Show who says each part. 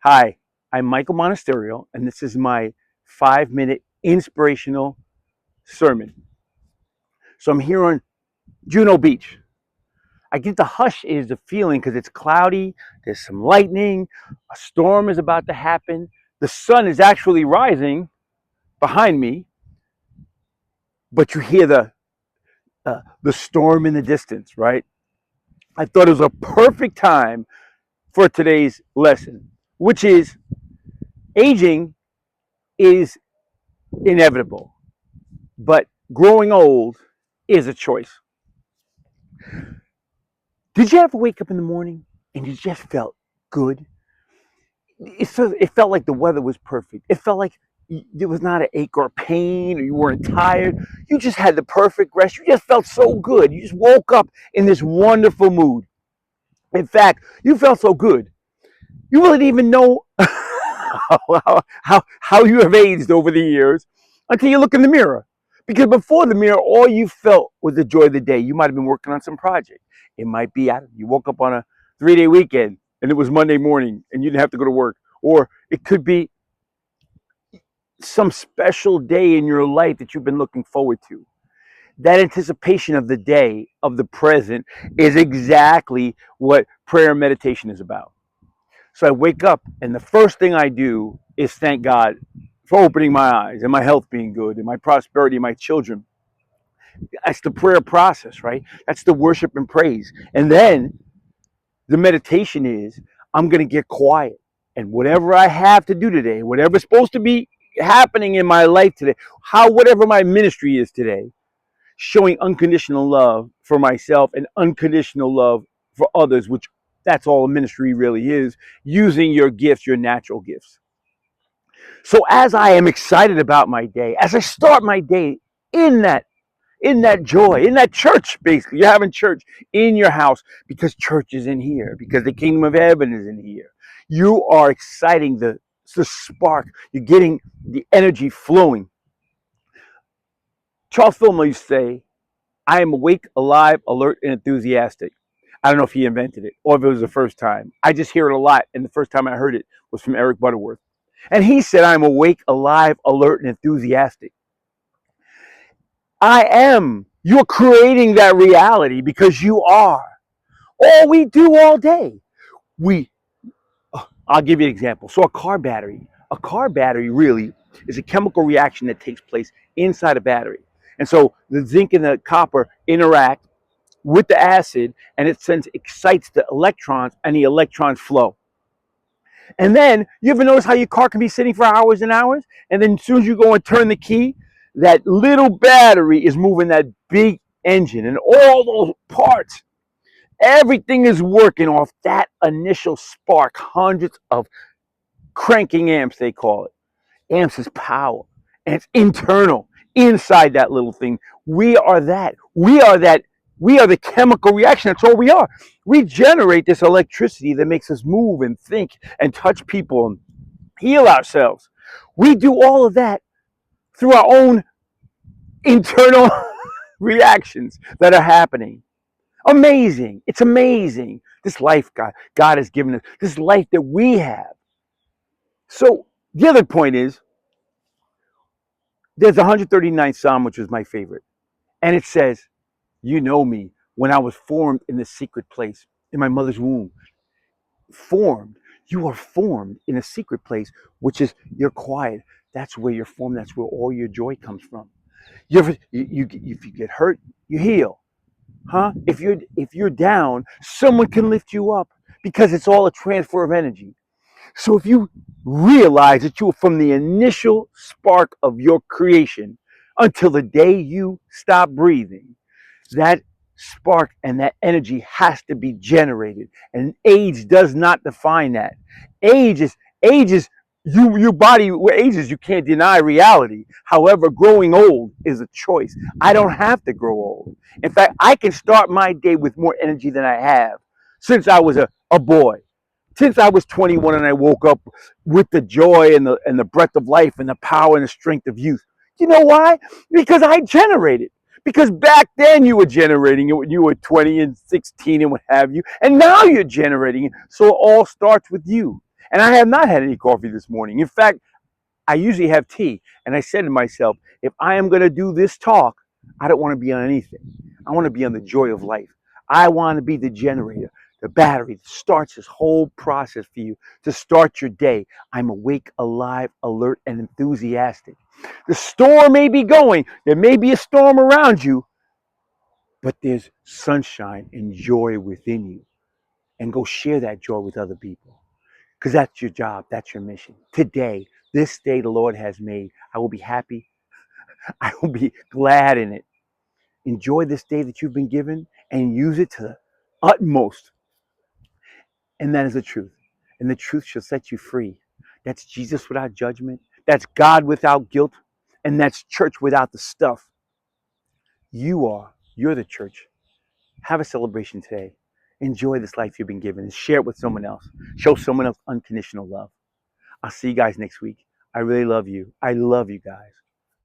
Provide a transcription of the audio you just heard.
Speaker 1: Hi, I'm Michael Monasterio, and this is my 5 minute inspirational sermon. So I'm here on Juno Beach. I get the hush is the feeling because it's cloudy, there's some lightning, a storm is about to happen. The sun is actually rising behind me, but you hear the storm in the distance, right? I thought it was a perfect time for today's lesson, which is aging is inevitable, but growing old is a choice. Did you ever wake up in the morning and you just felt good? It felt like the weather was perfect. It felt like there was not an ache or pain, or you weren't tired. You just had the perfect rest. You just felt so good. You just woke up in this wonderful mood. In fact, you felt so good. You really didn't even know how you have aged over the years until you look in the mirror. Because before the mirror, all you felt was the joy of the day. You might have been working on some project. It might be you woke up on a 3-day weekend and it was Monday morning and you didn't have to go to work. Or it could be some special day in your life that you've been looking forward to. That anticipation of the day, of the present, is exactly what prayer and meditation is about. So I wake up, and the first thing I do is thank God for opening my eyes and my health being good and my prosperity and my children. That's the prayer process, right? That's the worship and praise. And then the meditation is I'm going to get quiet. And whatever I have to do today, whatever's supposed to be happening in my life today, whatever my ministry is today, showing unconditional love for myself and unconditional love for others, which that's all a ministry really is, using your gifts, your natural gifts. So as I am excited about my day, as I start my day in that joy, in that church, basically, you're having church in your house because church is in here, because the kingdom of heaven is in here. You are exciting the spark. You're getting the energy flowing. Charles Fillmore used to say, I am awake, alive, alert, and enthusiastic. I don't know if he invented it or if it was the first time. I just hear it a lot, and the first time I heard it was from Eric Butterworth. And he said, I'm awake, alive, alert, and enthusiastic. I am. You're creating that reality because you are. All we do all day, we, I'll give you an example. So a car battery really is a chemical reaction that takes place inside a battery. And so the zinc and the copper interact with the acid and it excites the electrons and the electrons flow. And then you ever notice how your car can be sitting for hours and hours? And then as soon as you go and turn the key, that little battery is moving that big engine and all those parts. Everything is working off that initial spark, hundreds of cranking amps, they call it. Amps is power, and it's internal inside that little thing. We are that. We are that. We are the chemical reaction. That's all we are. We generate this electricity that makes us move and think and touch people and heal ourselves. We do all of that through our own internal reactions that are happening. Amazing. It's amazing. This life God has given us, this life that we have. So the other point is there's the 139th Psalm, which was my favorite. And it says, you know me when I was formed in the secret place in my mother's womb. Formed. You are formed in a secret place, which is you're quiet. That's where you're formed. That's where all your joy comes from. If you get hurt, you heal. Huh? If you're down, someone can lift you up because it's all a transfer of energy. So if you realize that you are from the initial spark of your creation until the day you stop breathing, that spark and that energy has to be generated. And age does not define that. Age is your body ages, you can't deny reality. However, growing old is a choice. I don't have to grow old. In fact, I can start my day with more energy than I have since I was a boy. Since I was 21 and I woke up with the joy and the breath of life and the power and the strength of youth. You know why? Because I generated. Because back then you were generating it when you were 20 and 16 and what have you. And now you're generating it. So it all starts with you. And I have not had any coffee this morning. In fact, I usually have tea. And I said to myself, if I am going to do this talk, I don't want to be on anything. I want to be on the joy of life. I want to be the generator, the battery that starts this whole process for you to start your day. I'm awake, alive, alert, and enthusiastic. The storm may be going. There may be a storm around you, but there's sunshine and joy within you. And go share that joy with other people. Because that's your job. That's your mission. Today, this day the Lord has made. I will be happy. I will be glad in it. Enjoy this day that you've been given and use it to the utmost. And that is the truth. And the truth shall set you free. That's Jesus without judgment. That's God without guilt. And that's church without the stuff. You're the church. Have a celebration today. Enjoy this life you've been given and share it with someone else. Show someone else unconditional love. I'll see you guys next week. I really love you. I love you guys.